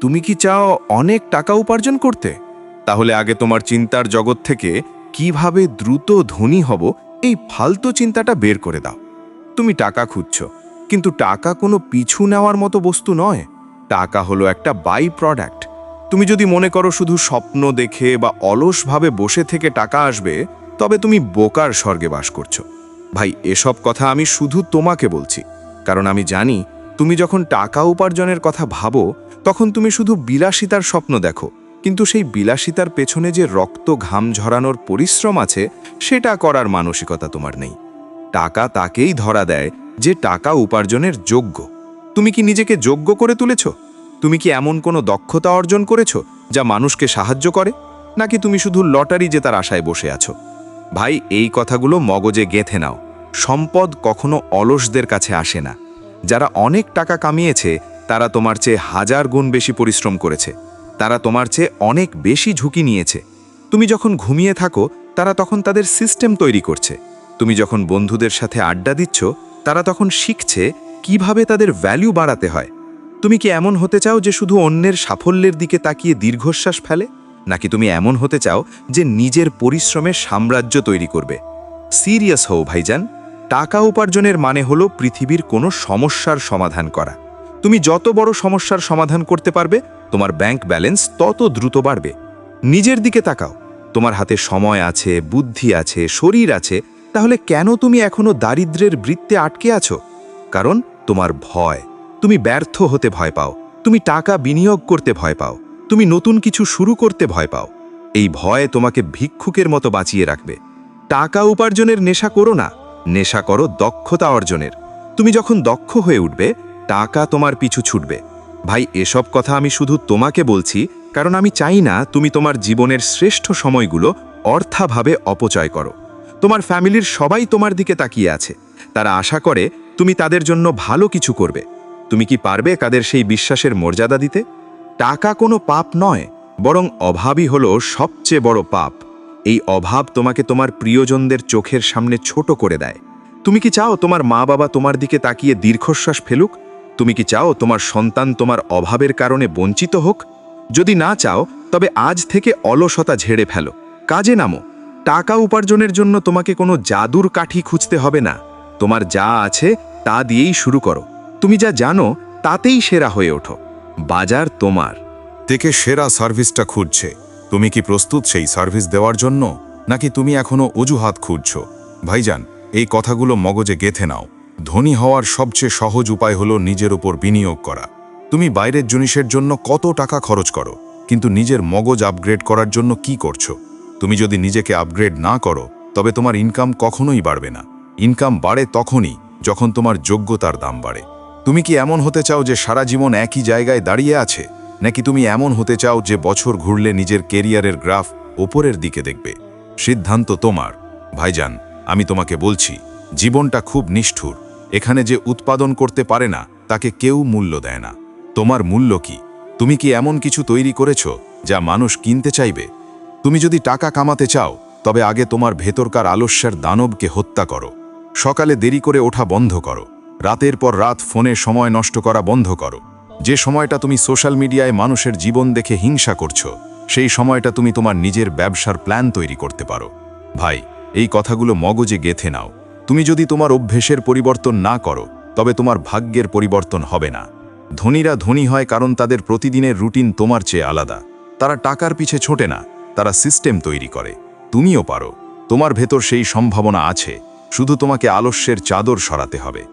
তুমি কি চাও অনেক টাকা উপার্জন করতে? তাহলে আগে তোমার চিন্তার জগৎ থেকে কিভাবে দ্রুত ধনী হব এই ফালতু চিন্তাটা বের করে দাও। তুমি টাকা খুঁজছো, কিন্তু টাকা কোনো পিছু নেওয়ার মতো বস্তু নয়। টাকা হলো একটা বাই প্রোডাক্ট। তুমি যদি মনে করো শুধু স্বপ্ন দেখে বা অলসভাবে বসে থেকে টাকা আসবে, তবে তুমি বোকার স্বর্গে বাস করছো। ভাই, এসব কথা আমি শুধু তোমাকে বলছি, কারণ আমি জানি তুমি যখন টাকা উপার্জনের কথা ভাবো তখন তুমি শুধু বিলাসিতার স্বপ্ন দেখো, কিন্তু সেই বিলাসিতার পেছনে যে রক্ত ঘাম ঝরানোর পরিশ্রম আছে সেটা করার মানসিকতা তোমার নেই। টাকা তাকেই ধরা দেয় যে টাকা উপার্জনের যোগ্য। তুমি কি নিজেকে যোগ্য করে তুলেছ? তুমি কি এমন কোনো দক্ষতা অর্জন করেছ যা মানুষকে সাহায্য করে, নাকি তুমি শুধু লটারি জেতার আশায় বসে আছো? ভাই, এই কথাগুলো মগজে গেঁথে নাও। সম্পদ কখনো অলসদের কাছে আসে না। যারা অনেক টাকা কামিয়েছে তারা তোমার চেয়ে 1000 গুণ বেশি পরিশ্রম করেছে। তারা তোমার চেয়ে অনেক বেশি ঝুঁকি নিয়েছে। তুমি যখন ঘুমিয়ে থাকো তারা তখন তাদের সিস্টেম তৈরি করছে। তুমি যখন বন্ধুদের সাথে আড্ডা দিচ্ছ তারা তখন শিখছে কিভাবে তাদের ভ্যালু বাড়াতে হয়। তুমি কি এমন হতে চাও যে শুধু অন্যের সাফল্যের দিকে তাকিয়ে দীর্ঘশ্বাস ফেলে, নাকি তুমি এমন হতে চাও যে নিজের পরিশ্রমের সাম্রাজ্য তৈরি করবে? সিরিয়াস হও ভাইজান। টাকা উপার্জনের মানে হলো পৃথিবীর কোনো সমস্যার সমাধান করা। তুমি যত বড় সমস্যার সমাধান করতে পারবে তোমার ব্যাংক ব্যালেন্স তত দ্রুত বাড়বে। নিজের দিকে তাকাও। তোমার হাতে সময় আছে, বুদ্ধি আছে, শরীর আছে, তাহলে কেন তুমি এখনো দারিদ্র্যের বৃত্তে আটকে আছো? কারণ তোমার ভয়। তুমি ব্যর্থ হতে ভয় পাও, তুমি টাকা বিনিয়োগ করতে ভয় পাও, তুমি নতুন কিছু শুরু করতে ভয় পাও। এই ভয় তোমাকে ভিক্ষুকের মতো বাঁচিয়ে রাখবে। টাকা উপার্জনের নেশা করো না, নেশা করো দক্ষতা অর্জনের। তুমি যখন দক্ষ হয়ে উঠবে টাকা তোমার পিছু ছুটবে। ভাই, এসব কথা আমি শুধু তোমাকে বলছি কারণ আমি চাই না তুমি তোমার জীবনের শ্রেষ্ঠ সময়গুলো অর্থাভাবে অপচয় করো। তোমার ফ্যামিলির সবাই তোমার দিকে তাকিয়ে আছে। তারা আশা করে তুমি তাদের জন্য ভালো কিছু করবে। তুমি কি পারবে তাদের সেই বিশ্বাসের মর্যাদা দিতে? টাকা কোনো পাপ নয়, বরং অভাবই হলো সবচেয়ে বড় পাপ। এই অভাব তোমাকে তোমার প্রিয়জনদের চোখের সামনে ছোট করে দেয়। তুমি কি চাও তোমার মা বাবা তোমার দিকে তাকিয়ে দীর্ঘশ্বাস ফেলুক? তুমি কি চাও তোমার সন্তান তোমার অভাবের কারণে বঞ্চিত হোক? যদি না চাও তবে আজ থেকে অলসতা ঝেড়ে ফেলো, কাজে নামো। টাকা উপার্জনের জন্য তোমাকে কোনো জাদুর কাঠি খুঁজতে হবে না। তোমার যা আছে তা দিয়েই শুরু করো। তুমি যা জানো তাতেই সেরা হয়ে ওঠো। বাজার তোমার। থেকে সেরা সার্ভিসটা খুঁজছে। তুমি কি প্রস্তুত সেই সার্ভিস দেওয়ার জন্য, নাকি তুমি এখনো অজুহাত খুঁজছো? ভাইজান, এই কথাগুলো মগজে গেঁথে নাও। ধনী হওয়ার সবচেয়ে সহজ উপায় হলো নিজের উপর বিনিয়োগ করা। তুমি বাইরের জিনিসের জন্য কত টাকা খরচ করো, কিন্তু নিজের মগজ আপগ্রেড করার জন্য কি করছো? তুমি যদি নিজেকে আপগ্রেড না করো তবে তোমার ইনকাম কখনোই বাড়বে না। ইনকাম বাড়ে তখনই যখন তোমার যোগ্যতার দাম বাড়ে। তুমি কি এমন হতে চাও যে সারা জীবন একই জায়গায় দাঁড়িয়ে আছে, নাকি তুমি এমন হতে চাও যে বছর ঘুরলে নিজের কেরিয়ারের গ্রাফ ওপরের দিকে দেখবে? সিদ্ধান্ত তোমার। ভাইজান, আমি তোমাকে বলছি, জীবনটা খুব নিষ্ঠুর। এখানে যে উৎপাদন করতে পারে না তাকে কেউ মূল্য দেয় না। তোমার মূল্য কি? তুমি কি এমন কিছু তৈরি করেছো যা মানুষ কিনতে চাইবে? তুমি যদি টাকা কামাতে চাও তবে আগে তোমার ভেতরকার আলস্যের দানবকে হত্যা করো। সকালে দেরি করে ওঠা বন্ধ করো। রাতের পর রাত ফোনে সময় নষ্ট করা বন্ধ করো। যে সময়টা তুমি সোশ্যাল মিডিয়ায় মানুষের জীবন দেখে হিংসা করছো, সেই সময়টা তুমি তোমার নিজের ব্যবসার প্ল্যান তৈরি করতে পারো। ভাই, এই কথাগুলো মগজে গেঁথে নাও। তুমি যদি তোমার অভ্যেসের পরিবর্তন না করো তবে তোমার ভাগ্যের পরিবর্তন হবে না। ধনীরা ধনী হয় কারণ তাদের প্রতিদিনের রুটিন তোমার চেয়ে আলাদা। তারা টাকার পিছে ছোটে না, তারা সিস্টেম তৈরি করে। তুমিও পারো। তোমার ভেতর সেই সম্ভাবনা আছে, শুধু তোমাকে আলস্যের চাদর সরাতে হবে।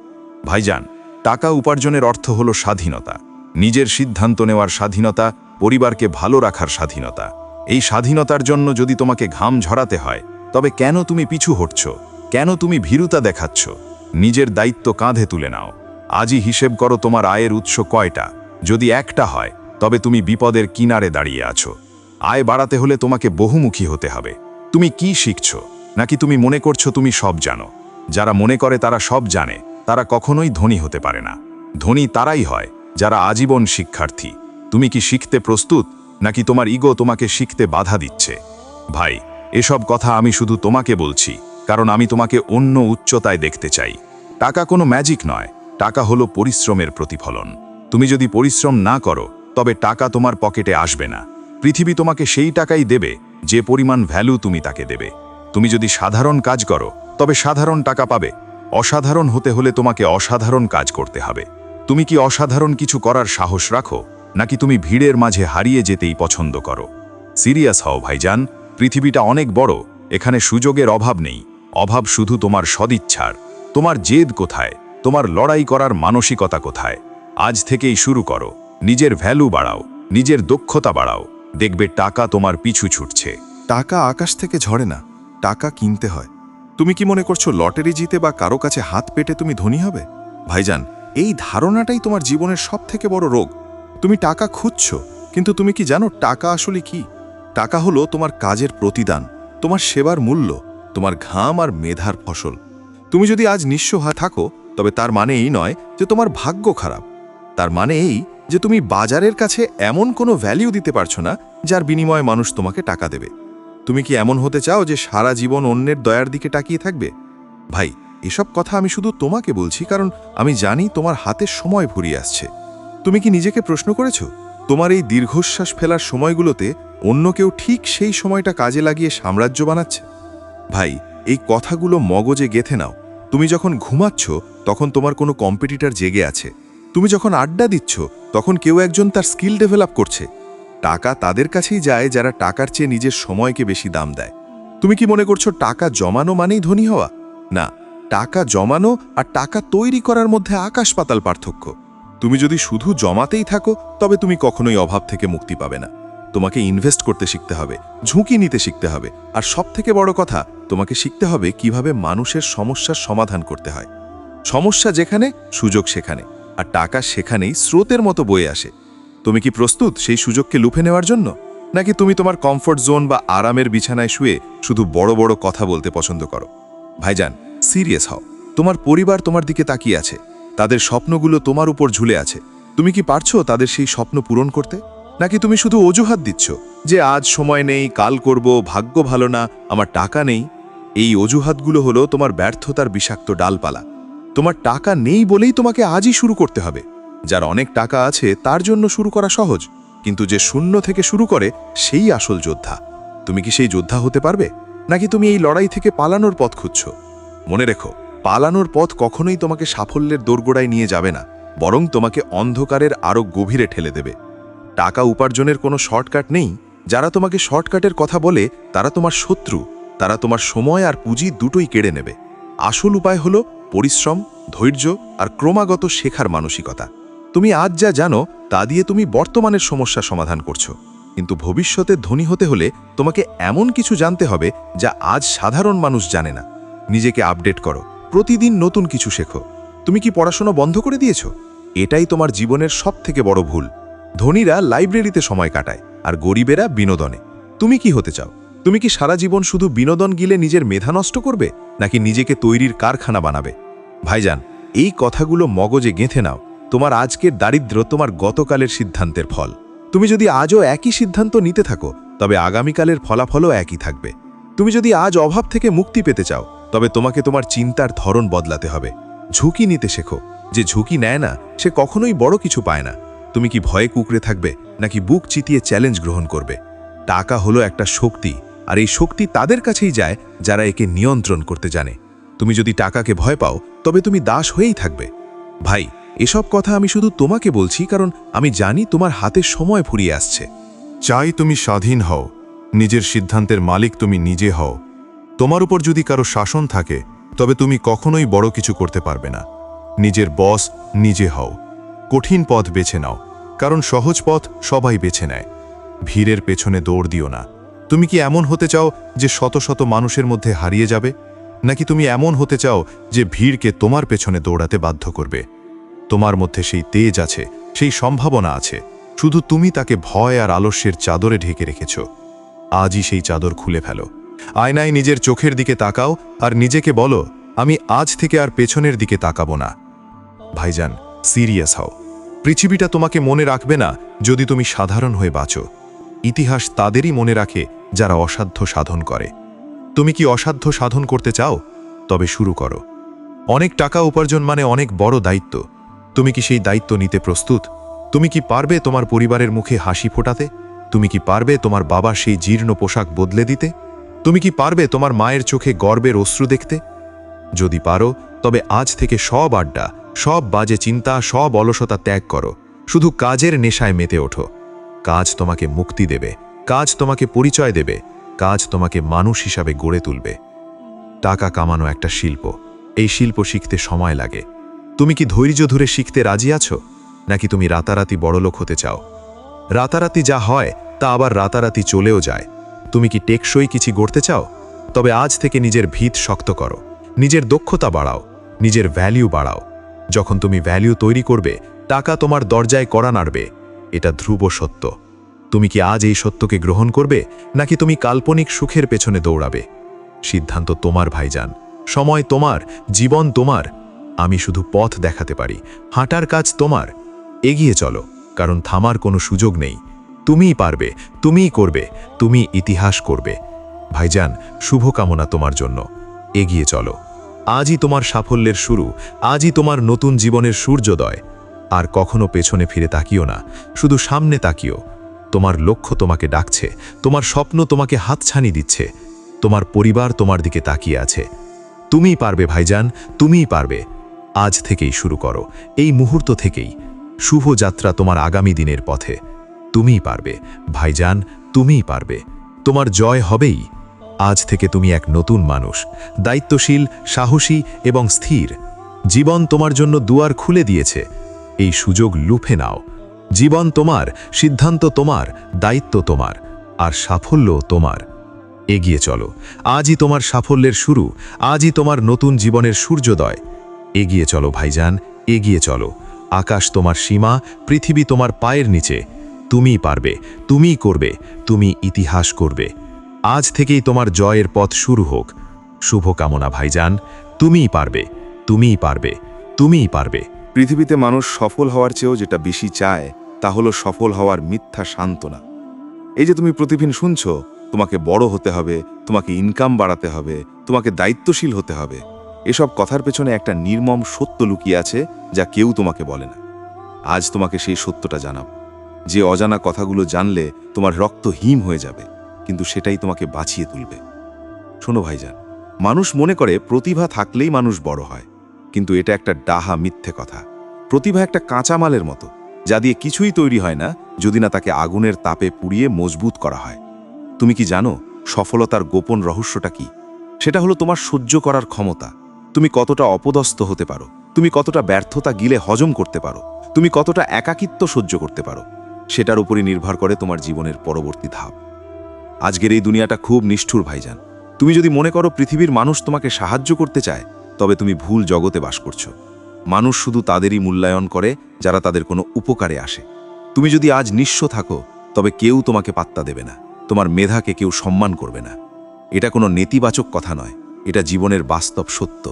ভাইজান, টাকা উপার্জনের অর্থ হলো স্বাধীনতা। নিজের সিদ্ধান্ত নেওয়ার স্বাধীনতা, পরিবারকে ভালো রাখার স্বাধীনতা। এই স্বাধীনতার জন্য যদি তোমাকে ঘাম ঝরাতে হয় তবে কেন তুমি পিছু হটছ? কেন তুমি ভীরুতা দেখাচ্ছ? নিজের দায়িত্ব কাঁধে তুলে নাও। আজই হিসেব করো তোমার আয়ের উৎস কয়টা। যদি একটা হয় তবে তুমি বিপদের কিনারে দাঁড়িয়ে আছো। আয় বাড়াতে হলে তোমাকে বহুমুখী হতে হবে। তুমি কি শিখছো, নাকি তুমি মনে করছো তুমি সব জানো? যারা মনে করে তারা সব জানে তারা কখনোই ধনী হতে পারে না। ধনী তারাই হয় যারা আজীবন শিক্ষার্থী। তুমি কি শিখতে প্রস্তুত, নাকি তোমার ইগো তোমাকে শিখতে বাধা দিচ্ছে? ভাই, এসব কথা আমি শুধু তোমাকে বলছি কারণ আমি তোমাকে অন্য উচ্চতায় দেখতে চাই। টাকা কোনো ম্যাজিক নয়, টাকা হলো পরিশ্রমের প্রতিফলন। তুমি যদি পরিশ্রম না করো তবে টাকা তোমার পকেটে আসবে না। পৃথিবী তোমাকে সেই টাকাই দেবে যে পরিমাণ ভ্যালু তুমি তাকে দেবে। তুমি যদি সাধারণ কাজ করো তবে সাধারণ টাকা পাবে। অসাধারণ হতে হলে তোমাকে অসাধারণ কাজ করতে হবে। তুমি কি অসাধারণ কিছু করার সাহস রাখো, নাকি তুমি ভিড়ের মাঝে হারিয়ে যেতেই পছন্দ করো? সিরিয়াস হও ভাইজান, পৃথিবীটা অনেক বড়, এখানে সুযোগের অভাব নেই। অভাব শুধু তোমার সদিচ্ছার। তোমার জেদ কোথায়? তোমার লড়াই করার মানসিকতা কোথায়? আজ থেকেই শুরু করো। নিজের ভ্যালু বাড়াও, নিজের দক্ষতা বাড়াও। দেখবে টাকা তোমার পিছু ছুটছে। টাকা আকাশ থেকে ঝরে না, টাকা কিনতে হয়। তুমি কি মনে করছো লটারি জিতে বা কারো কাছে হাত পেতে তুমি ধনী হবে? ভাইজান, এই ধারণাটাই তোমার জীবনের সবথেকে বড় রোগ। তুমি টাকা খুঁজছো, কিন্তু তুমি কি জানো টাকা আসলে কি? টাকা হলো তোমার কাজের প্রতিদান, তোমার সেবার মূল্য, তোমার ঘাম আর মেধার ফসল। তুমি যদি আজ নিঃস্ব হয়ে থাকো, তবে তার মানে এই নয় যে তোমার ভাগ্য খারাপ। তার মানে এই যে তুমি বাজারের কাছে এমন কোনো ভ্যালিউ দিতে পারছো না যার বিনিময়ে মানুষ তোমাকে টাকা দেবে। তুমি কি এমন হতে চাও যে সারা জীবন অন্যের দয়ার দিকে তাকিয়ে থাকবে? ভাই, এসব কথা আমি শুধু তোমাকে বলছি, কারণ আমি জানি তোমার হাতে সময় ফুরিয়ে আসছে। তুমি কি নিজেকে প্রশ্ন করেছো, তোমার এই দীর্ঘশ্বাস ফেলার সময়গুলোতে অন্য কেউ ঠিক সেই সময়টা কাজে লাগিয়ে সাম্রাজ্য বানাচ্ছে? ভাই, এই কথাগুলো মগজে গেঁথে নাও। তুমি যখন ঘুমাচ্ছ তখন তোমার কোনো কম্পিটিটর জেগে আছে। তুমি যখন আড্ডা দিচ্ছ তখন কেউ একজন তার স্কিল ডেভেলপ করছে। টাকা তাদের কাছেই যায় যারা টাকার চেয়ে নিজের সময়কে বেশি দাম দেয়। তুমি কি মনে করছো টাকা জমানো মানেই ধনী হওয়া? না, টাকা জমানো আর টাকা তৈরি করার মধ্যে আকাশ পাতাল পার্থক্য। তুমি যদি শুধু জমাতেই থাকো তবে তুমি কখনোই অভাব থেকে মুক্তি পাবে না। তোমাকে ইনভেস্ট করতে শিখতে হবে, ঝুঁকি নিতে শিখতে হবে, আর সবথেকে বড় কথা, তোমাকে শিখতে হবে কিভাবে মানুষের সমস্যার সমাধান করতে হয়। সমস্যা যেখানে, সুযোগ সেখানে, আর টাকা সেখানেই স্রোতের মতো বয়ে আসে। তুমি কি প্রস্তুত সেই সুযোগকে লুফে নেওয়ার জন্য, নাকি তুমি তোমার কমফোর্ট জোন বা আরামের বিছানায় শুয়ে শুধু বড় বড় কথা বলতে পছন্দ করো? ভাইজান, সিরিয়াস হও। তোমার পরিবার তোমার দিকে তাকিয়ে আছে, তাদের স্বপ্নগুলো তোমার উপর ঝুলে আছে। তুমি কি পারছো তাদের সেই স্বপ্ন পূরণ করতে, নাকি তুমি শুধু অজুহাত দিচ্ছ যে আজ সময় নেই, কাল করব, ভাগ্য ভালো না, আমার টাকা নেই? এই অজুহাতগুলো হলো তোমার ব্যর্থতার বিষাক্ত ডালপালা। তোমার টাকা নেই বলেই তোমাকে আজই শুরু করতে হবে। যার অনেক টাকা আছে তার জন্য শুরু করা সহজ, কিন্তু যে শূন্য থেকে শুরু করে সেই আসল যোদ্ধা। তুমি কি সেই যোদ্ধা হতে পারবে, নাকি তুমি এই লড়াই থেকে পালানোর পথ খুঁজছো? মনে রেখো, পালানোর পথ কখনোই তোমাকে সাফল্যের দোরগোড়ায় নিয়ে যাবে না, বরং তোমাকে অন্ধকারের আরও গভীরে ঠেলে দেবে। টাকা উপার্জনের কোনো শর্টকাট নেই। যারা তোমাকে শর্টকাটের কথা বলে তারা তোমার শত্রু। তারা তোমার সময় আর পুঁজি দুটোই কেড়ে নেবে। আসল উপায় হলো পরিশ্রম, ধৈর্য আর ক্রমাগত শেখার মানসিকতা। তুমি আজ যা জানো তা দিয়ে তুমি বর্তমানের সমস্যা সমাধান করছো, কিন্তু ভবিষ্যতে ধনী হতে হলে তোমাকে এমন কিছু জানতে হবে যা আজ সাধারণ মানুষ জানে না। নিজেকে আপডেট করো, প্রতিদিন নতুন কিছু শেখো। তুমি কি পড়াশোনা বন্ধ করে দিয়েছো? এটাই তোমার জীবনের সবথেকে বড় ভুল। ধনীরা লাইব্রেরিতে সময় কাটায় আর গরিবেরা বিনোদনে। তুমি কি হতে চাও? তুমি কি সারা জীবন শুধু বিনোদন গিলে নিজের মেধা নষ্ট করবে, নাকি নিজেকে তৈরির কারখানা বানাবে? ভাইজান, এই কথাগুলো মগজে গেঁথে নাও। তোমার আজকের দারিদ্র্য তোমার গতকালের সিদ্ধান্তের ফল। তুমি যদি আজও একই সিদ্ধান্ত নিতে থাকো তবে আগামীকালের ফলাফলও একই থাকবে। তুমি যদি আজ অভাব থেকে মুক্তি পেতে চাও তবে তোমাকে তোমার চিন্তার ধরন বদলাতে হবে। ঝুঁকি নিতে শেখো। যে ঝুঁকি নেয় না সে কখনোই বড় কিছু পায় না। তুমি কি ভয়ে কুঁকড়ে থাকবে, নাকি বুক চিতিয়ে চ্যালেঞ্জ গ্রহণ করবে? টাকা হলো একটা শক্তি, আর এই শক্তি তাদের কাছেই যায় যারা একে নিয়ন্ত্রণ করতে জানে। তুমি যদি টাকাকে ভয় পাও তবে তুমি দাস হয়েই থাকবে। ভাই, এসব কথা আমি শুধু তোমাকে বলছি কারণ আমি জানি তোমার হাতে সময় ফুরিয়ে আসছে। চাই তুমি স্বাধীন হও, নিজের সিদ্ধান্তের মালিক তুমি নিজে হও। তোমার উপর যদি কারো শাসন থাকে তবে তুমি কখনোই বড় কিছু করতে পারবে না। নিজের বস নিজে হও। কঠিন পথ বেছে নাও, কারণ সহজ পথ সবাই বেছে নেয়। ভিড়ের পেছনে দৌড় দিও না। তুমি কি এমন হতে চাও যে শত শত মানুষের মধ্যে হারিয়ে যাবে, নাকি তুমি এমন হতে চাও যে ভিড়কে তোমার পেছনে দৌড়াতে বাধ্য করবে? তোমার মধ্যে সেই তেজ আছে, সেই সম্ভাবনা আছে, শুধু তুমি তাকে ভয় আর আলস্যের চাদরে ঢেকে রেখেছ। আজই সেই চাদর খুলে ফেলো। আয়নায় নিজের চোখের দিকে তাকাও আর নিজেকে বলো, আমি আজ থেকে আর পেছনের দিকে তাকাবো না। ভাইজান, সিরিয়াস হও। পৃথিবীটা তোমাকে মনে রাখবে না যদি তুমি সাধারণ হয়ে বাঁচো। ইতিহাস তাদেরই মনে রাখে যারা অসাধ্য সাধন করে। তুমি কি অসাধ্য সাধন করতে চাও? তবে শুরু করো। অনেক টাকা উপার্জন মানে অনেক বড় দায়িত্ব। তুমি কি সেই দায়িত্ব নিতে প্রস্তুত? তুমি কি পারবে তোমার পরিবারের মুখে হাসি ফোটাতে? তুমি কি পারবে তোমার বাবার সেই জীর্ণ পোশাক বদলে দিতে? তুমি কি পারবে তোমার মায়ের চোখে গর্বের অশ্রু দেখতে? যদি পারো, তবে আজ থেকে সব আড্ডা, সব বাজে চিন্তা, সব অলসতা ত্যাগ করো। শুধু কাজের নেশায় মেতে ওঠো। কাজ তোমাকে মুক্তি দেবে, কাজ তোমাকে পরিচয় দেবে, কাজ তোমাকে মানুষ হিসাবে গড়ে তুলবে। টাকা কামানো একটা শিল্প। এই শিল্প শিখতে সময় লাগে। তুমি কি ধৈর্য ধরে শিখতে রাজি আছো, নাকি তুমি রাতারাতি বড়লোক হতে চাও? রাতারাতি যা হয় তা আবার রাতারাতি চলেও যায়। তুমি কি টেকসই কিছু গড়তে চাও? তবে আজ থেকে নিজের ভিত শক্ত করো, নিজের দক্ষতা বাড়াও, নিজের ভ্যালিউ বাড়াও। যখন তুমি ভ্যালিউ তৈরি করবে, টাকা তোমার দরজায় কড়া নাড়বে। এটা ধ্রুব সত্য। তুমি কি আজ এই সত্যকে গ্রহণ করবে, নাকি তুমি কাল্পনিক সুখের পেছনে দৌড়াবে? সিদ্ধান্ত তোমার ভাইজান। সময় তোমার, জীবন তোমার। আমি শুধু পথ দেখাতে পারি, হাঁটার কাজ তোমার। এগিয়ে চলো, কারণ থামার কোনো সুযোগ নেই। তুমিই পারবে, তুমিই করবে, তুমি ইতিহাস করবে। ভাইজান, শুভকামনা তোমার জন্য। এগিয়ে চলো। আজই তোমার সাফল্যের শুরু, আজই তোমার নতুন জীবনের সূর্যোদয়। আর কখনো পেছনে ফিরে তাকিও না, শুধু সামনে তাকিও। তোমার লক্ষ্য তোমাকে ডাকছে, তোমার স্বপ্ন তোমাকে হাতছানি দিচ্ছে, তোমার পরিবার তোমার দিকে তাকিয়ে আছে। তুমিই পারবে ভাইজান, তুমিই পারবে। আজ থেকেই শুরু করো, এই মুহূর্ত থেকেই। শুভ যাত্রা তোমার আগামী দিনের পথে। তুমিই পারবে ভাইজান, তুমিই পারবে। তোমার জয় হবেই। আজ থেকে তুমি এক নতুন মানুষ, দায়িত্বশীল, সাহসী এবং স্থির। জীবন তোমার জন্য দুয়ার খুলে দিয়েছে। এই সুযোগ লুফে নাও। জীবন তোমার, সিদ্ধান্ত তোমার, দায়িত্ব তোমার, আর সাফল্য তোমার। এগিয়ে চলো। আজই তোমার সাফল্যের শুরু, আজই তোমার নতুন জীবনের সূর্যোদয়। এগিয়ে চলো ভাইজান, এগিয়ে চলো। আকাশ তোমার সীমা, পৃথিবী তোমার পায়ের নিচে। তুমিই পারবে, তুমিই করবে, তুমি ইতিহাস করবে। আজ থেকেই তোমার জয়ের পথ শুরু হোক। শুভকামনা ভাইজান। তুমিই পারবে, তুমিই পারবে, তুমিই পারবে। পৃথিবীতে মানুষ সফল হওয়ার চেয়েও যেটা বেশি চায় তা হলো সফল হওয়ার মিথ্যা সান্ত্বনা। এই যে তুমি প্রতিদিন শুনছো তোমাকে বড় হতে হবে, তোমাকে ইনকাম বাড়াতে হবে, তোমাকে দায়িত্বশীল হতে হবে, এসব কথার পেছনে একটা নির্মম সত্য লুকিয়ে আছে যা কেউ তোমাকে বলে না। আজ তোমাকে সেই সত্যটা জানাবো। যে অজানা কথাগুলো জানলে তোমার রক্ত হিম হয়ে যাবে, কিন্তু সেটাই তোমাকে বাঁচিয়ে তুলবে। শোনো ভাইজান, মানুষ মনে করে প্রতিভা থাকলেই মানুষ বড় হয়, কিন্তু এটা একটা ডাহা মিথ্যে কথা। প্রতিভা একটা কাঁচামালের মতো, যা দিয়ে কিছুই তৈরি হয় না যদি না তাকে আগুনের তাপে পুড়িয়ে মজবুত করা হয়। তুমি কি জানো সফলতার গোপন রহস্যটা কি? সেটা হলো তোমার সহ্য করার ক্ষমতা। তুমি কতটা অপদস্থ হতে পারো, তুমি কতটা ব্যর্থতা গিলে হজম করতে পারো, তুমি কতটা একাকিত্ব সহ্য করতে পারো, সেটার উপরই নির্ভর করে তোমার জীবনের পরবর্তী ধাপ। আজকের এই দুনিয়াটা খুব নিষ্ঠুর ভাইজান। তুমি যদি মনে করো পৃথিবীর মানুষ তোমাকে সাহায্য করতে চায়, তবে তুমি ভুল জগতে বাস করছো। মানুষ শুধু তাদেরই মূল্যায়ন করে যারা তাদের কোনো উপকারে আসে। তুমি যদি আজ নিঃস্ব থাকো, তবে কেউ তোমাকে পাত্তা দেবে না, তোমার মেধাকে কেউ সম্মান করবে না। এটা কোনো নেতিবাচক কথা নয়, এটা জীবনের বাস্তব সত্য।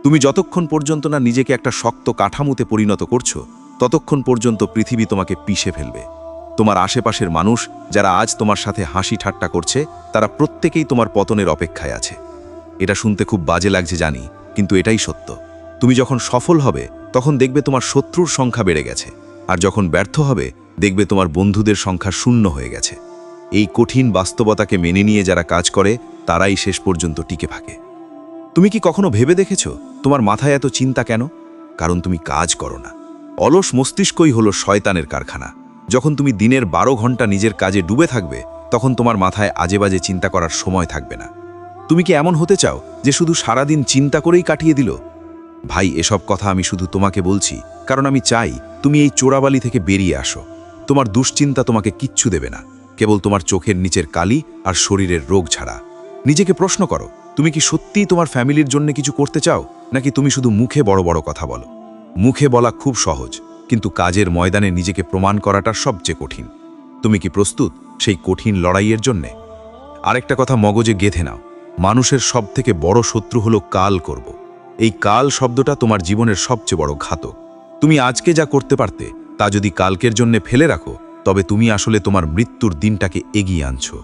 তুমি যতক্ষণ পর্যন্ত না নিজেকে একটা শক্ত কাঠামোতে পরিণত করছো, ততক্ষণ পর্যন্ত পৃথিবী তোমাকে পিষে ফেলবে। তোমার আশেপাশের মানুষ যারা আজ তোমার সাথে হাসি ঠাট্টা করছে, তারা প্রত্যেকেই তোমার পতনের অপেক্ষায় আছে। এটা শুনতে খুব বাজে লাগছে জানি, কিন্তু এটাই সত্য। তুমি যখন সফল হবে, তখন দেখবে তোমার শত্রুর সংখ্যা বেড়ে গেছে, আর যখন ব্যর্থ হবে, দেখবে তোমার বন্ধুদের সংখ্যা শূন্য হয়ে গেছে। এই কঠিন বাস্তবতাকে মেনে নিয়ে যারা কাজ করে, তারাই শেষ পর্যন্ত টিকে থাকে। তুমি কি কখনো ভেবে দেখেছো তোমার মাথায় এত চিন্তা কেন? কারণ তুমি কাজ করো না। অলস মস্তিষ্কই হলো শয়তানের কারখানা। যখন তুমি দিনের 12 ঘন্টা নিজের কাজে ডুবে থাকবে, তখন তোমার মাথায় আজেবাজে চিন্তা করার সময় থাকবে না। তুমি কি এমন হতে চাও যে শুধু সারাদিন চিন্তা করেই কাটিয়ে দিল? ভাই, এসব কথা আমি শুধু তোমাকে বলছি কারণ আমি চাই তুমি এই চোরাবালি থেকে বেরিয়ে আসো। তোমার দুশ্চিন্তা তোমাকে কিচ্ছু দেবে না, কেবল তোমার চোখের নিচের কালি আর শরীরের রোগ ছাড়া। নিজেকে প্রশ্ন করো, তুমি কি সত্যিই তোমার ফ্যামিলির জন্য কিছু করতে চাও, নাকি তুমি শুধু মুখে বড় বড় কথা বলো? মুখে বলা খুব সহজ, কিন্তু কাজের ময়দানে নিজেকে প্রমাণ করাটা সবচেয়ে কঠিন। তুমি কি প্রস্তুত সেই কঠিন লড়াইয়ের জন্যে? আরেকটা কথা মগজে গেঁথে নাও, মানুষের সবথেকে বড় শত্রু হলো কাল করব। এই কাল শব্দটা তোমার জীবনের সবচেয়ে বড় ঘাতক। তুমি আজকে যা করতে পারতে তা যদি কালকের জন্য ফেলে রাখো, তবে তুমি আসলে তোমার মৃত্যুর দিনটাকে এগিয়ে আনছো।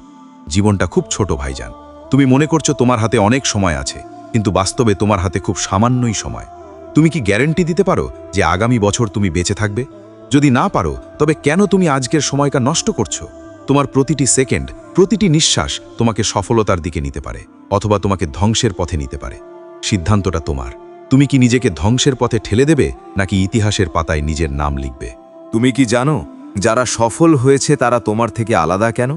জীবনটা খুব ছোট ভাইজান। তুমি মনে করছো তোমার হাতে অনেক সময় আছে, কিন্তু বাস্তবে তোমার হাতে খুব সামান্যই সময়। তুমি কি গ্যারান্টি দিতে পারো যে আগামী বছর তুমি বেঁচে থাকবে? যদি না পারো তবে কেন তুমি আজকের সময়টা নষ্ট করছো? তোমার প্রতিটি সেকেন্ড, প্রতিটি নিঃশ্বাস তোমাকে সফলতার দিকে নিতে পারে অথবা তোমাকে ধ্বংসের পথে নিতে পারে। সিদ্ধান্তটা তোমার। তুমি কি নিজেকে ধ্বংসের পথে ঠেলে দেবে নাকি ইতিহাসের পাতায় নিজের নাম লিখবে? তুমি কি জানো যারা সফল হয়েছে তারা তোমার থেকে আলাদা কেন?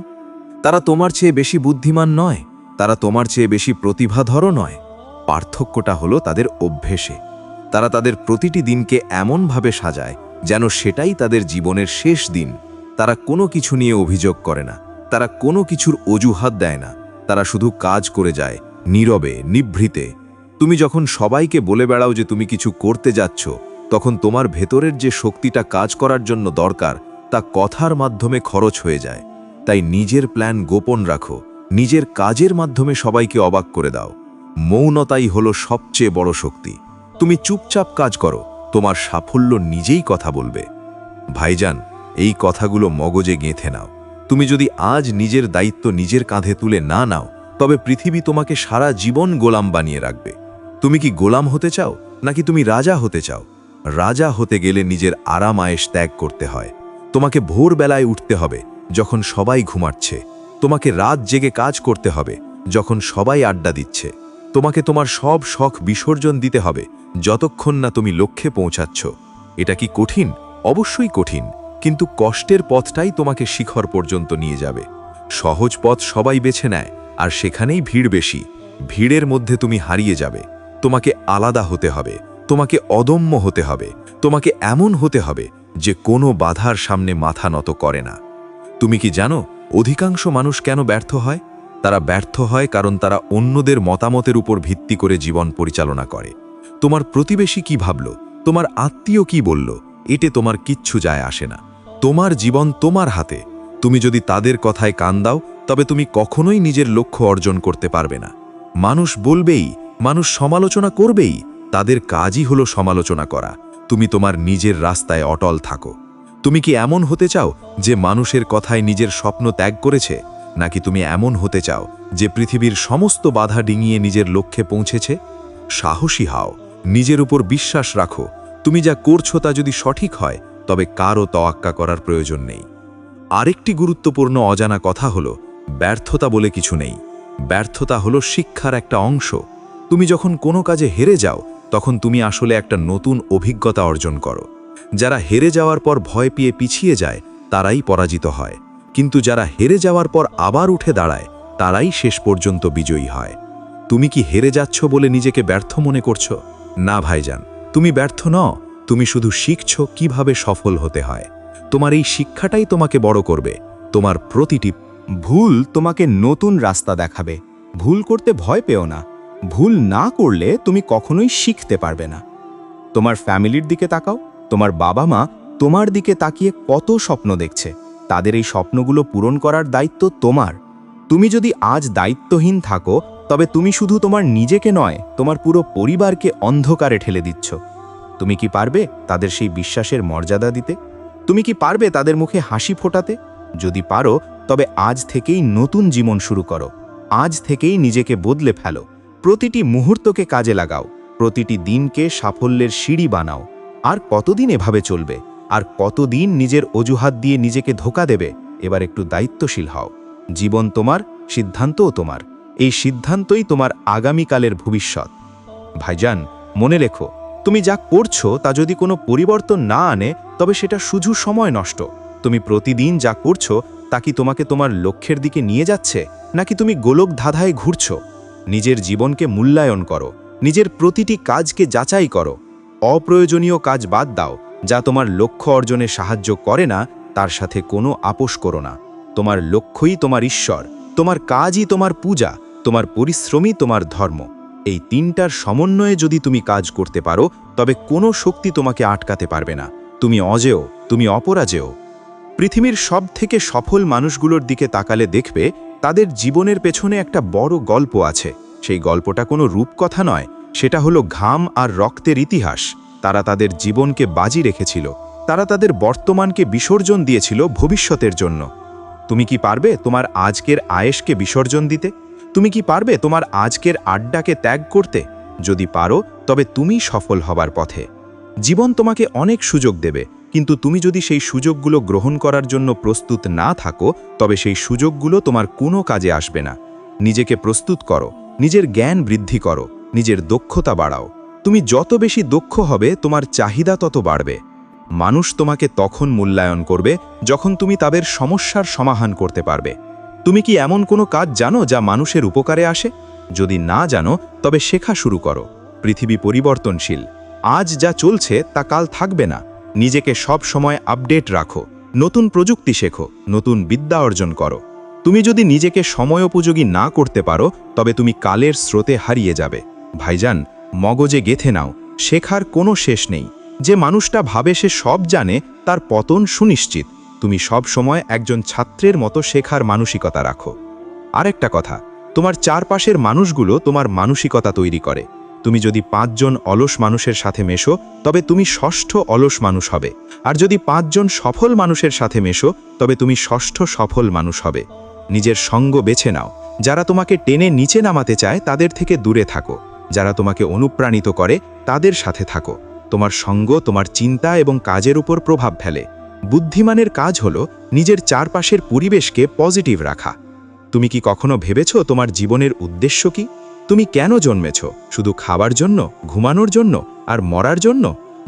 তারা তোমার চেয়ে বেশি বুদ্ধিমান নয়, তারা তোমার চেয়ে বেশি প্রতিভাধরও নয়। পার্থক্যটা হলো তাদের অভ্যেসে। তারা তাদের প্রতিটি দিনকে এমনভাবে সাজায় যেন সেটাই তাদের জীবনের শেষ দিন। তারা কোনো কিছু নিয়ে অভিযোগ করে না, তারা কোনো কিছুর অজুহাত দেয় না, তারা শুধু কাজ করে যায় নীরবে, নিভৃতে। তুমি যখন সবাইকে বলে বেড়াও যে তুমি কিছু করতে যাচ্ছ, তখন তোমার ভেতরের যে শক্তিটা কাজ করার জন্য দরকার তা কথার মাধ্যমে খরচ হয়ে যায়। তাই নিজের প্ল্যান গোপন রাখো, নিজের কাজের মাধ্যমে সবাইকে অবাক করে দাও। মৌনতাই হলো সবচেয়ে বড় শক্তি। তুমি চুপচাপ কাজ করো, তোমার সাফল্য নিজেই কথা বলবে। ভাইজান, এই কথাগুলো মগজে গেঁথে নাও। তুমি যদি আজ নিজের দায়িত্ব নিজের কাঁধে তুলে না নাও, তবে পৃথিবী তোমাকে সারা জীবন গোলাম বানিয়ে রাখবে। তুমি কি গোলাম হতে চাও নাকি তুমি রাজা হতে চাও? রাজা হতে গেলে নিজের আরাম আয়েশ ত্যাগ করতে হয়। তোমাকে ভোরবেলায় উঠতে হবে যখন সবাই ঘুমাচ্ছে। তোমাকে রাত জেগে কাজ করতে হবে যখন সবাই আড্ডা দিচ্ছে। তোমাকে তোমার সব শখ বিসর্জন দিতে হবে যতক্ষণ না তুমি লক্ষ্যে পৌঁছাচ্ছ। এটা কি কঠিন? অবশ্যই কঠিন, কিন্তু কষ্টের পথটাই তোমাকে শিখর পর্যন্ত নিয়ে যাবে। সহজ পথ সবাই বেছে নেয়, আর সেখানেই ভিড় বেশি। ভিড়ের মধ্যে তুমি হারিয়ে যাবে। তোমাকে আলাদা হতে হবে, তোমাকে অদম্য হতে হবে, তোমাকে এমন হতে হবে যে কোনো বাধার সামনে মাথা নত করে না। তুমি কি জানো অধিকাংশ মানুষ কেন ব্যর্থ হয়? তারা ব্যর্থ হয় কারণ তারা অন্যদের মতামতের উপর ভিত্তি করে জীবন পরিচালনা করে। তোমার প্রতিবেশী কি ভাবল, তোমার আত্মীয় কি বলল, এতে তোমার কিচ্ছু যায় আসে না। তোমার জীবন তোমার হাতে। তুমি যদি তাদের কথায় কান দাও, তবে তুমি কখনোই নিজের লক্ষ্য অর্জন করতে পারবে না। মানুষ বলবেই, মানুষ সমালোচনা করবেই, তাদের কাজই হলো সমালোচনা করা। তুমি তোমার নিজের রাস্তায় অটল থাকো। তুমি কি এমন হতে চাও যে মানুষের কথায় নিজের স্বপ্ন ত্যাগ করেছে, নাকি তুমি এমন হতে চাও যে পৃথিবীর সমস্ত বাধা ডিঙিয়ে নিজের লক্ষ্যে পৌঁছেছে? সাহসী হও, নিজের উপর বিশ্বাস রাখো। তুমি যা করছো তা যদি সঠিক হয়, তবে কারও তোয়াক্কা করার প্রয়োজন নেই। আরেকটি গুরুত্বপূর্ণ অজানা কথা হলো, ব্যর্থতা বলে কিছু নেই। ব্যর্থতা হলো শিক্ষার একটা অংশ। তুমি যখন কোনো কাজে হেরে যাও, তখন তুমি আসলে একটা নতুন অভিজ্ঞতা অর্জন করো। যারা হেরে যাওয়ার পর ভয় পেয়ে পিছিয়ে যায়, তারাই পরাজিত হয়। কিন্তু যারা হেরে যাওয়ার পর আবার উঠে দাঁড়ায়, তারাই শেষ পর্যন্ত বিজয়ী হয়। তুমি কি হেরে যাচ্ছ বলে নিজেকে ব্যর্থ মনে করছো? না ভাইজান, তুমি ব্যর্থ নও। তুমি শুধু শিখছো কিভাবে সফল হতে হয়। তোমার এই শিক্ষাটাই তোমাকে বড় করবে। তোমার প্রতিটি ভুল তোমাকে নতুন রাস্তা দেখাবে। ভুল করতে ভয় পেও না। ভুল না করলে তুমি কখনোই শিখতে পারবে না। তোমার ফ্যামিলির দিকে তাকাও। তোমার বাবা মা তোমার দিকে তাকিয়ে কত স্বপ্ন দেখছে। তাদের এই স্বপ্নগুলো পূরণ করার দায়িত্ব তোমার। তুমি যদি আজ দায়িত্বহীন থাকো, তবে তুমি শুধু তোমার নিজেকে নয়, তোমার পুরো পরিবারকে অন্ধকারে ঠেলে দিচ্ছ। তুমি কি পারবে তাদের সেই বিশ্বাসের মর্যাদা দিতে? তুমি কি পারবে তাদের মুখে হাসি ফোটাতে? যদি পারো, তবে আজ থেকেই নতুন জীবন শুরু করো। আজ থেকেই নিজেকে বদলে ফেলো। প্রতিটি মুহূর্তকে কাজে লাগাও। প্রতিটি দিনকে সাফল্যের সিঁড়ি বানাও। আর কতদিন এভাবে চলবে? আর কতদিন নিজের অজুহাত দিয়ে নিজেকে ধোঁকা দেবে? এবার একটু দায়িত্বশীল হও। জীবন তোমার, সিদ্ধান্তও তোমার। এই সিদ্ধান্তই তোমার আগামীকালের ভবিষ্যৎ। ভাইজান, মনে রেখো, তুমি যা করছো তা যদি কোনো পরিবর্তন না আনে, তবে সেটা শুধু সময় নষ্ট। তুমি প্রতিদিন যা করছো তা কি তোমাকে তোমার লক্ষ্যের দিকে নিয়ে যাচ্ছে, নাকি তুমি গোলক ধাঁধায় ঘুরছো? নিজের জীবনকে মূল্যায়ন করো। নিজের প্রতিটি কাজকে যাচাই করো। অপ্রয়োজনীয় কাজ বাদ দাও। যা তোমার লক্ষ্য অর্জনে সাহায্য করে না, তার সাথে কোনো আপোষ করো না। তোমার লক্ষ্যই তোমার ঈশ্বর, তোমার কাজই তোমার পূজা, তোমার পরিশ্রমই তোমার ধর্ম। এই তিনটার সমন্বয়ে যদি তুমি কাজ করতে পারো, তবে কোনো শক্তি তোমাকে আটকাতে পারবে না। তুমি অজেয়, তুমি অপরাজেয়। পৃথিবীর সবথেকে সফল মানুষগুলোর দিকে তাকালে দেখবে তাদের জীবনের পেছনে একটা বড় গল্প আছে। সেই গল্পটা কোনো রূপকথা নয়, সেটা হলো ঘাম আর রক্তের ইতিহাস। তারা তাদের জীবনকে বাজি রেখেছিল। তারা তাদের বর্তমানকে বিসর্জন দিয়েছিল ভবিষ্যতের জন্য। তুমি কি পারবে তোমার আজকের আয়েশকে বিসর্জন দিতে? তুমি কি পারবে তোমার আজকের আড্ডাকে ত্যাগ করতে? যদি পারো, তবে তুমি সফল হবার পথে। জীবন তোমাকে অনেক সুযোগ দেবে, কিন্তু তুমি যদি সেই সুযোগগুলো গ্রহণ করার জন্য প্রস্তুত না থাকো তবে সেই সুযোগগুলো তোমার কোনো কাজে আসবে না। নিজেকে প্রস্তুত করো, নিজের জ্ঞান বৃদ্ধি করো, নিজের দক্ষতা বাড়াও। তুমি যত বেশি দক্ষ হবে তোমার চাহিদা তত বাড়বে। মানুষ তোমাকে তখন মূল্যায়ন করবে যখন তুমি তাদের সমস্যার সমাধান করতে পারবে। তুমি কি এমন কোনো কাজ জানো যা মানুষের উপকারে আসে? যদি না জানো তবে শেখা শুরু করো। পৃথিবী পরিবর্তনশীল, আজ যা চলছে তা কাল থাকবে না। নিজেকে সব সময় আপডেট রাখো, নতুন প্রযুক্তি শেখো, নতুন বিদ্যা অর্জন করো। তুমি যদি নিজেকে সময়োপযোগী না করতে পারো তবে তুমি কালের স্রোতে হারিয়ে যাবে। ভাইজান, মগজে গেঁথে নাও, শেখার কোনো শেষ নেই। যে মানুষটা ভাবে সে সব জানে তার পতন সুনিশ্চিত। তুমি সব সময় একজন ছাত্রের মতো শেখার মানসিকতা রাখো। আরেকটা কথা, তোমার চারপাশের মানুষগুলো তোমার মানসিকতা তৈরি করে। তুমি যদি 5 জন অলস মানুষের সাথে মেশো তবে তুমি ষষ্ঠ অলস মানুষ হবে, আর যদি 5 জন সফল মানুষের সাথে মেশো তবে তুমি ষষ্ঠ সফল মানুষ হবে। নিজের সঙ্গ বেছে নাও। যারা তোমাকে টেনে নিচে নামাতে চায় তাদের থেকে দূরে থাকো, যারা তোমাকে অনুপ্রাণিত করে তাদের সাথে থাকো। তোমার সঙ্গ তোমার চিন্তা এবং কাজের উপর প্রভাব ফেলে। বুদ্ধিমানের কাজ হলো নিজের চারপাশের পরিবেশকে পজিটিভ রাখা। তুমি কি কখনো ভেবেছো তোমার জীবনের উদ্দেশ্য কি? তুমি কেন জন্মেছ? শুধু খাবার জন্য, ঘুমানোর জন্য আর মরার জন্য?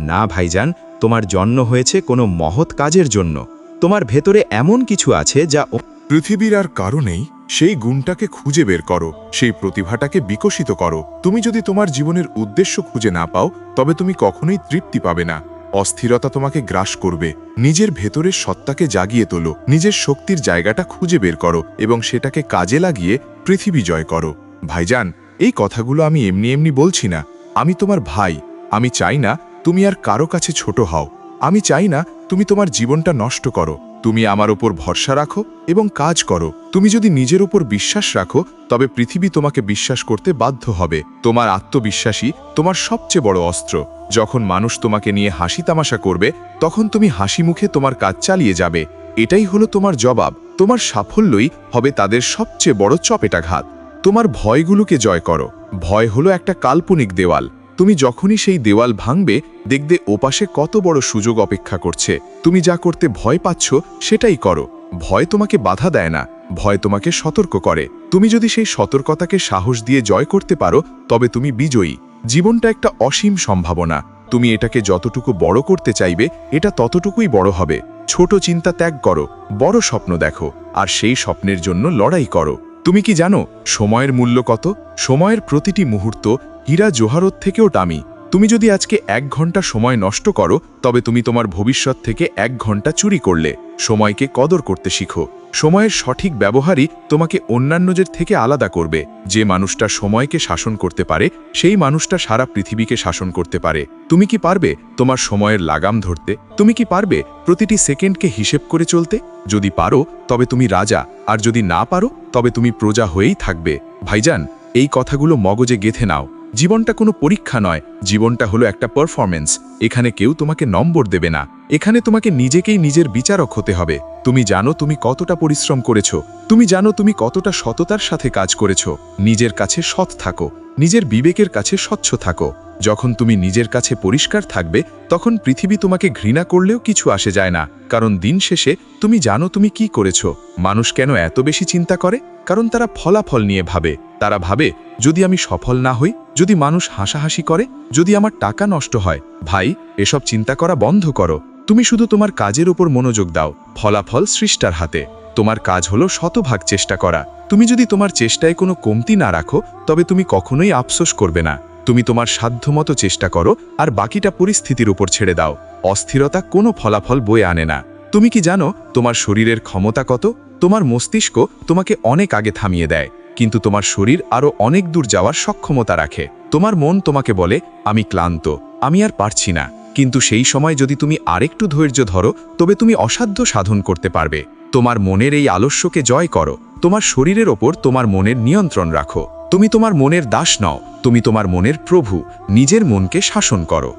না ভাইজান, তোমার জন্ম হয়েছে কোনো মহৎ কাজের জন্য। তোমার ভেতরে এমন কিছু আছে যা পৃথিবীর আর কারণেই সেই গুণটাকে খুঁজে বের করো, সেই প্রতিভাটাকে বিকশিত করো। তুমি যদি তোমার জীবনের উদ্দেশ্য খুঁজে না পাও তবে তুমি কখনোই তৃপ্তি পাবে না। অস্থিরতা তোমাকে গ্রাস করবে। নিজের ভেতরের সত্তাকে জাগিয়ে তোলো, নিজের শক্তির জায়গাটা খুঁজে বের করো এবং সেটাকে কাজে লাগিয়ে পৃথিবী জয় করো। ভাইজান, এই কথাগুলো আমি এমনি এমনি বলছি না। আমি তোমার ভাই। আমি চাই না তুমি আর কারো কাছে ছোট হও। আমি চাই না তুমি তোমার জীবনটা নষ্ট করো। তুমি আমার ওপর ভরসা রাখো এবং কাজ করো। তুমি যদি নিজের উপর বিশ্বাস রাখো তবে পৃথিবী তোমাকে বিশ্বাস করতে বাধ্য হবে। তোমার আত্মবিশ্বাসী তোমার সবচেয়ে বড় অস্ত্র। যখন মানুষ তোমাকে নিয়ে হাসি তামাশা করবে তখন তুমি হাসি মুখে তোমার কাজ চালিয়ে যাবে। এটাই হলো তোমার জবাব। তোমার সাফল্যই হবে তাদের সবচেয়ে বড় চপেটাঘাত। তোমার ভয়গুলোকে জয় করো। ভয় হলো একটা কাল্পনিক দেওয়াল। তুমি যখনই সেই দেওয়াল ভাঙবে দেখবে ওপাশে কত বড় সুযোগ অপেক্ষা করছে। তুমি যা করতে ভয় পাচ্ছ সেটাই করো। ভয় তোমাকে বাধা দেয় না, ভয় তোমাকে সতর্ক করে। তুমি যদি সেই সতর্কতাকে সাহস দিয়ে জয় করতে পারো তবে তুমি বিজয়ী। জীবনটা একটা অসীম সম্ভাবনা। তুমি এটাকে যতটুকু বড় করতে চাইবে এটা ততটুকুই বড় হবে। ছোট চিন্তা ত্যাগ করো, বড় স্বপ্ন দেখো, আর সেই স্বপ্নের জন্য লড়াই করো। তুমি কি জানো সময়ের মূল্য কত? সময়ের প্রতিটি মুহূর্ত হীরা জোহরত থেকেও দামি। তুমি যদি আজকে 1 ঘন্টা সময় নষ্ট করো তবে তুমি তোমার ভবিষ্যৎ থেকে 1 ঘন্টা চুরি করলে। সময়কে কদর করতে শিখো। সময়ের সঠিক ব্যবহারই তোমাকে অন্যান্যদের থেকে আলাদা করবে। যে মানুষটা সময়কে শাসন করতে পারে সেই মানুষটা সারা পৃথিবীকে শাসন করতে পারে। তুমি কি পারবে তোমার সময়ের লাগাম ধরতে? তুমি কি পারবে প্রতিটি সেকেন্ডকে হিসেব করে চলতে? যদি পারো তবে তুমি রাজা, আর যদি না পারো তবে তুমি প্রজা হয়েই থাকবে। ভাইজান, এই কথাগুলো মগজে গেঁথে নাও। জীবনটা কোনো পরীক্ষা নয়, জীবনটা হলো একটা পারফরমেন্স। এখানে কেউ তোমাকে নম্বর দেবে না, এখানে তোমাকে নিজেকেই নিজের বিচারক হতে হবে। তুমি জানো তুমি কতটা পরিশ্রম করেছো, তুমি জানো তুমি কতটা সততার সাথে কাজ করেছো। নিজের কাছে সৎ থাকো, নিজের বিবেকের কাছে স্বচ্ছ থাকো। যখন তুমি নিজের কাছে পরিষ্কার থাকবে তখন পৃথিবী তোমাকে ঘৃণা করলেও কিছু আসে যায় না, কারণ দিন শেষে তুমি জানো তুমি কি করেছো। মানুষ কেন এত বেশি চিন্তা করে? কারণ তারা ফলাফল নিয়ে ভাবে। তারা ভাবে যদি আমি সফল না হই, যদি মানুষ হাসাহাসি করে, যদি আমার টাকা নষ্ট হয়। ভাই, এসব চিন্তা করা বন্ধ করো। তুমি শুধু তোমার কাজের উপর মনোযোগ দাও। ফলাফল সৃষ্টার হাতে। তোমার কাজ হলো শতভাগ চেষ্টা করা। তুমি যদি তোমার চেষ্টায় কোনো কমতি না রাখো তবে তুমি কখনোই আফসোস করবে না। তুমি তোমার সাধ্যমতো চেষ্টা করো আর বাকিটা পরিস্থিতির উপর ছেড়ে দাও। অস্থিরতা কোনো ফলাফল বয়ে আনে না। তুমি কি জানো তোমার শরীরের ক্ষমতা কত? তোমার মস্তিষ্ক তোমাকে অনেক আগে থামিয়ে দেয়, কিন্তু তোমার শরীর আরও অনেক দূর যাওয়ার সক্ষমতা রাখে। তোমার মন তোমাকে বলে আমি ক্লান্ত, আমি আর পারছি না, কিন্তু সেই সময় যদি তুমি আরেকটু ধৈর্য ধরো তবে তুমি অসাধ্য সাধন করতে পারবে। তোমার মনের এই আলস্যকে জয় করো। তোমার শরীরের ওপর তোমার মনের নিয়ন্ত্রণ রাখো। তুমি তোমার মনের দাস নও, তুমি তোমার মনের প্রভু। নিজের মনকে শাসন করো।